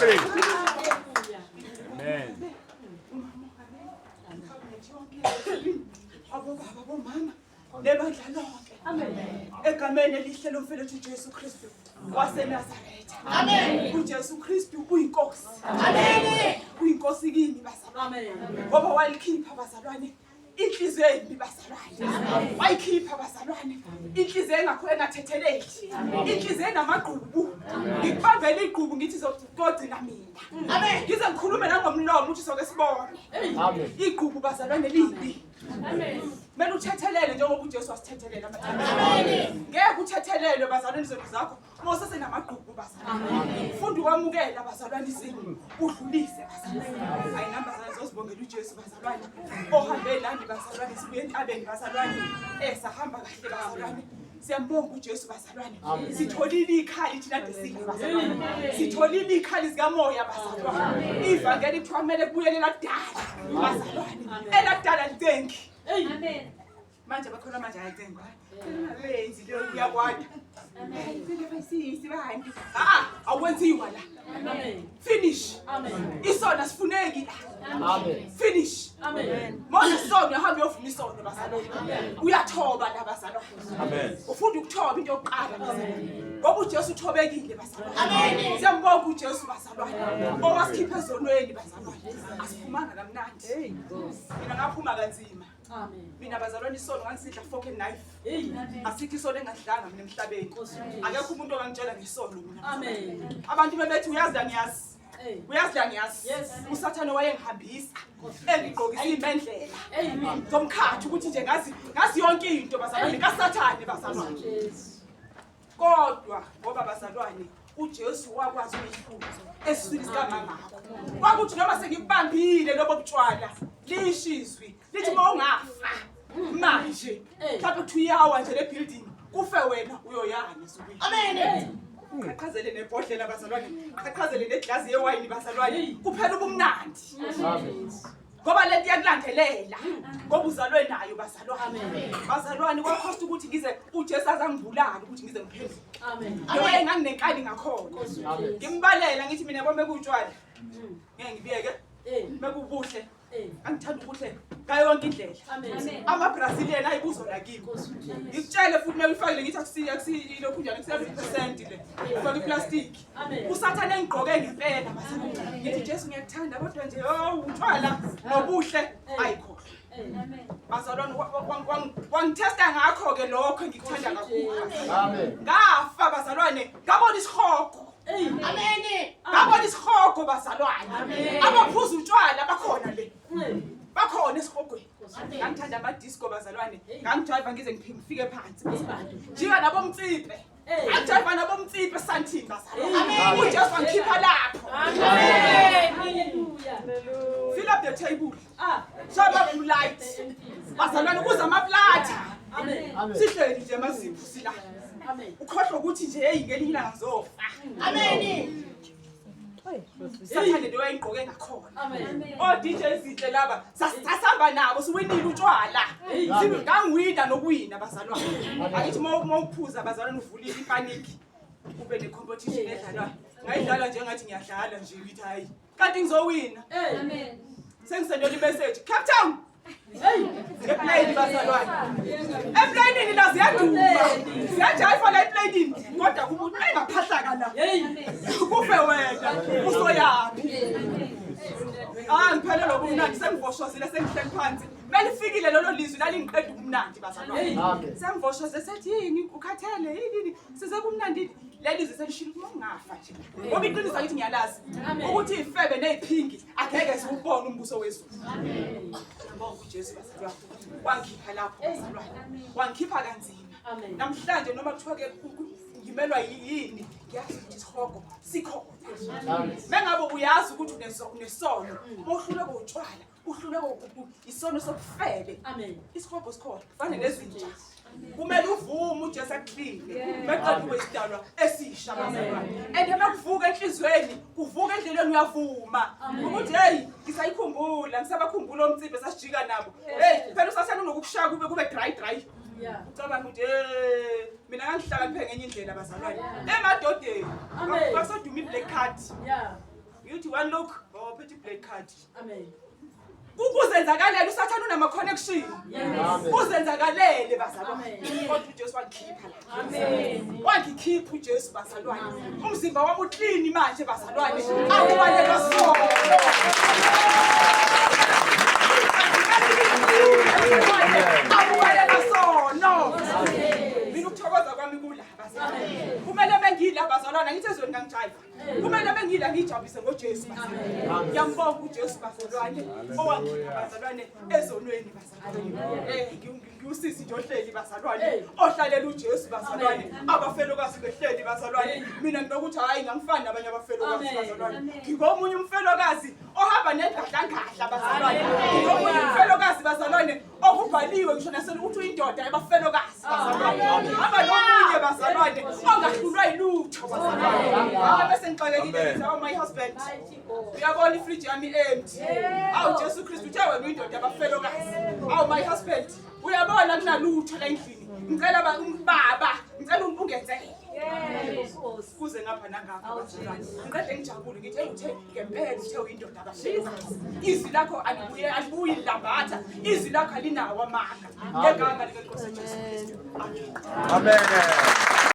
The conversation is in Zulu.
Glory. Amen. Abobaba bomama nebandla lonke. Amen. Egameni elihle lomfowethu uJesu Kristu waseNazaretha. Amen. uJesu Kristu uyinkosi. Amen. Uyinkosi kimi bazalwane. Amen. Ngoba walikhipha bazalwane inhliziyo yembi bazalwane. Wayikhipha bazalwane inhliziyo engakho engathetheleli. Inhliziyo enamagqubu. Ngikubambela igqubu ngithi zogcina mina. Amen. Ngize ngikhulume nangomlomo uthi soke sibone. Amen. Igqubu bazalwane libi. Amen. Mele uthethelele njengoba uJesu wasithethelela bazalwane. Amen. Ngeke uthethelele bazalwane izinto zakho mosese namagqubu bazalwane. Amen. Funda ukwamukela bazalwane izimo udlulise bazalwane. Ayinamba zazozibongela uJesu bazalwane. Ohambe landi bazalwane sibuye entabeni bazalwane. Sahamba kahle bazalwane. Siyambonga uJesu bazalwane. Sitholile ikhali thina desile bazalwane. Sitholile ikhali zikamoya bazalwane. Ivangeli kuthiwa kumele kubuyele lakudala bazalwane. Elakudala lithengi. Amen. Manje bakhona manje ayithenga. Abenzi lo uyakwanda. Amen. Sibandi. Awenziwa la. Amen. Finish. Amen. Isona sifuneki la. Amen. Finish. Amen. Manje sona uhamba uyovuma isona bazalwane. Uyathoba la bazalwane. Amen. Ufunda ukuthoba into yokuqala bazalwane. Ngoba uJesu uthobekile bazalwane. Amen. Siyambonga uJesu bazalwane. Owasikhipha ezonweni bazalwane. Asiphumanga kamnandi. Mina ngaphuma kanzima. Amen. Mina bazalwane isono ngangisidla fork and knife. Asithi isono engadlanga mina emhlabeni. Akekho umuntu ongangitshela ngesono mina. Amen. Abantu bebethi uyazi la ngiyazi. Uyazi la ngiyazi. uSathane wayengihambisa engigqokisa imendlela. Ngomkhathi ukuthi nje ngazi yonke into bazalwane kaSathane bazalwane. Kodwa ngoba bazalwane uJesu wakwazi ukuyihlula esiswini sikamangakho. Kwakuthi noma sengibambile lobo butshwala lishizwi lithi mawungafa manje mhlawumbe kuthi uyawa nje le building kufe wena uyoyana esukwini. Amen. Aqhazele nebhodlela bazalwane, aqhazele neglass yewayini bazalwane, kuphela ubumnandi. Amen. Ngoba lento yakulandelela ngoba uzalwe nayo bazalwane. Bazalwane kwakhosta ukuthi ngize uJesu azangibulala ukuthi ngize ngiphendule. Amen. Ngoba enganginenkani ngakhona. Ngimbalela ngithi mina bombe kutshwala. Ngeke ngibiyeke. Mekubuhle. Angithanda ubuhle ngayo yonke indlela. Amen. Ama-Brazilian ayibuzola kimi. Ngikutshele futhi mewufakile ngithi akusiyi lokhu njalo ku70% le. Ufaka iplastic. uSathane engigqoke ngempela bazalwane. Ngithi Jesu ngiyakuthanda kodwa nje utshwala nobuhle ayikho. Amen. Bazalwane wangithesta ngakho ke lokho ngikuthanda kakhulu. Amen. Ngafa bazalwane ngabona isihogo. Amen. Ngabona isihogo bazalwane. Abaphuza utshwala bakhona le. Bakhona esihogweni. Ngangithanda ama-disco bazalwane. Ngangijiva ngize ngifike phansi. Njika nabo mtsipe. Angijiva nabo mtsipe santini bazalwane. uJesu wangikhipha lapho. Amen. Hallelujah. Fill up the table. Show up light. Bazalwane kuza amaplatha. Amen. Sihleli nje amazipho sila. Amen. Ukhohlwa ukuthi nje hey ngelinye ilanga ngizofa. Amen. Sathane leyo ayigqoke ngakhona. Amen. DJ Zihle laba sasihamba nabo siwinile utshwala. Ngangiwina nokuwina bazalwane. Akithi mawuphuza bazalwane uvulile ipanic. Kube ne competition edlalwa. Ngayidlala nje ngathi ngiyadlala nje ngithi hayi. Kanti ngizowina. Amen. Sengisendela imessage. Cape Town. Hey, eplane bazalwane. Eplane la ziyaduma. Siyajiva la eplane kodwa kumuntu engaphahla la. Kufe wena. Usoyapi. Ngiphele lokumnandi sengivoshozile sengihleli phansi. Belifikile lolo lizwi lalingiqeda umnandi bazalwane. Sengivoshozile sethi yini ukhathele yini size kumnandi leli ziselishilo kungafa nje. Ngoba iqiniso lithi ngiyalazi ukuthi ifebe neziphingi angeke siubone umbuso wezulu. Amen. Ngibonga uJesu bazalwane. Wangikhipha lapho bazalwane. Wangikhipha kanzima. Namhlanje noma kuthiwa ke ngimelwa yini ngiyazi ukuthi isihogo sikhona. Mengabe uyazi ukuthi unesono, mohluleke utshwala, uhluleke isono sokufebe. Amen. Isihogo sikhona. Kufanele nezinja. Kumele uvume uJesu akuphile. Beqala ukwesidalwa esisha bazalwane. Makuvuka enhlizweni, kuvuka endleleni uyavuma. Ukuthi hey, ngisayikhumbula, ngisabakhumbula omtsipe sasijika nabo. Hey, phela uSathane unokukushaya kube dry. Ucabanga ukuthi mina ngangihlakaniphe ngenye indlela bazalwane. Emadodeni. Basaduma iblack card. bazalwane lokhu bawaphethe i-black card. Amen. Kuzenzakalele usathana unama connection. Kuzenzakalele bazalwane. Kodwa uJesu wangikhipha la. Amen. Wangikhipha uJesu bazalwane. Umzimba wami uclean manje bazalwane. Awubaleka sona. Awubaleka sona. Mina ukuthokoza kwami kula bazalwane. Kumele bengila bazalwane ngithi ezweni ngangijayiva. Kumele bengila ngijabulise ngoJesu bazalwane. Ngiyambonga uJesu bazalwane owangikhipha bazalwane ezonweni bazalwane. Ngiusisi nje ohleli bazalwane ohlalela uJesu bazalwane abafelokazi behleli bazalwane. Mina nginokuthi hayi ngangifani nabanye abafelokazi bazalwane. Ngingomunye umfelokazi ohamba nengadla bazalwane. Ngingomunye umfelokazi bazalwane okubhaliwe ngisho nasele uthi uyindoda yabafelokazi bazalwane. Hamba nomunye bazalwane ongahlulwa yilutho bazalwane. Bese ngixakekile ngithi my husband uyabona ifridge yami empty. Awu Jesu Kristu uthe wena uyindoda yabafelokazi. Awu my husband uyabona kunalutho la endlini. Ngicela baba ngicela ungenzele. Kuze ngapha nangapha bazalwane. Ngicela ngijabule ngithi uthe ngempela uthe uyindoda yabafelokazi. Izwi lakho alibuyi lambatha. Izwi lakho alinawo amanga. Ngegama likaNkosi Jesu Kristu. Amen. Amen.